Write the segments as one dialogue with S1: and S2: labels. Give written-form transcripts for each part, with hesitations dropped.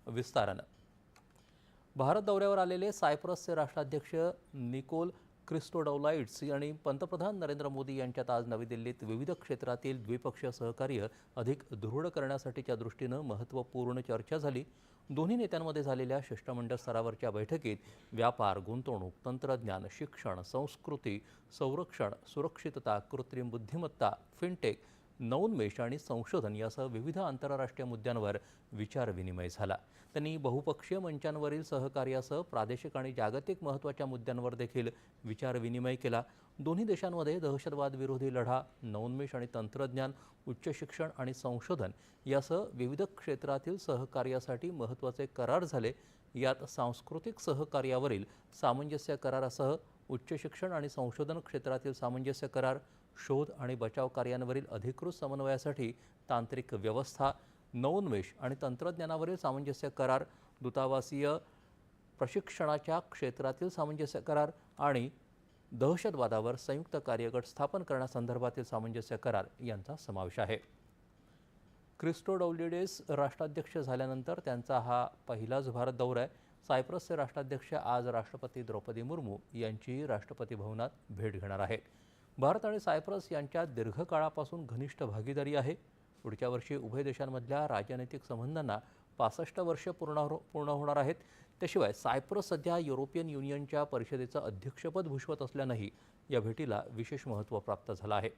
S1: विस्तारानं. भारत दौऱ्यावर आलेले सायप्रसचे राष्ट्राध्यक्ष निकोल क्रिस्टोडौलाइड्स आणि पंतप्रधान नरेंद्र मोदी यांच्यात आज नवी दिल्लीत विविध क्षेत्रातील द्विपक्षीय सहकार्य अधिक दृढ करण्यासाठीच्या दृष्टीनं महत्त्वपूर्ण चर्चा झाली. दोन्ही नेत्यांमध्ये झालेल्या शिष्टमंडळ स्तरावरच्या बैठकीत व्यापार, गुंतवणूक, तंत्रज्ञान, शिक्षण, संस्कृती, संरक्षण, सुरक्षितता, कृत्रिम बुद्धिमत्ता, फिनटेक, नवोन्मेष आणि संशोधन यासह विविध आंतरराष्ट्रीय मुद्द्यांवर विचारविनिमय झाला. त्यांनी बहुपक्षीय मंचांवरील सहकार्यासह प्रादेशिक आणि जागतिक महत्त्वाच्या मुद्द्यांवर देखील विचारविनिमय केला. दोन्ही देशांमध्ये दहशतवाद विरोधी लढा, नवोन्मेष आणि तंत्रज्ञान, उच्च शिक्षण आणि संशोधन यासह विविध क्षेत्रातील सहकार्यासाठी महत्त्वाचे करार झाले. यात सांस्कृतिक सहकार्यावरील सामंजस्य करारासह उच्च शिक्षण आणि संशोधन क्षेत्रातील सामंजस्य करार, शोध आणि बचाव कार्यांवरील अधिकृत समन्वयासाठी तांत्रिक व्यवस्था, नवोन्मेष आणि तंत्रज्ञानावरील सामंजस्य करार, दूतावासीय प्रशिक्षणाच्या क्षेत्रातील सामंजस्य करार आणि दहशतवादावर संयुक्त कार्यगट स्थापन करण्यासंदर्भातील सामंजस्य करार यांचा समावेश आहे. क्रिस्टोडौलिडेस राष्ट्राध्यक्ष झाल्यानंतर त्यांचा हा पहिलाच भारत दौरा आहे. सायप्रसचे राष्ट्राध्यक्ष आज राष्ट्रपती द्रौपदी मुर्मू यांची राष्ट्रपती भवनात भेट घेणार आहेत. भारत आणि सायप्रस यांच्यात दीर्घकाळापासून घनिष्ठ भागीदारी आहे. पुढच्या वर्षी उभय देशांमधल्या राजनैतिक संबंधांना 65 वर्षे पूर्ण होणार आहेत. त्याशिवाय सायप्रस सध्या युरोपियन युनियनच्या परिषदेचं अध्यक्षपद भूषवत असल्यानंही या भेटीला विशेष महत्त्व प्राप्त झालं आहे.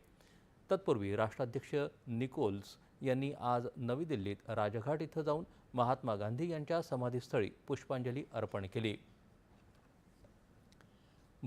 S1: तत्पूर्वी राष्ट्राध्यक्ष निकोल्स यांनी आज नवी दिल्लीत राजघाट इथं जाऊन महात्मा गांधी यांच्या समाधीस्थळी पुष्पांजली अर्पण केली.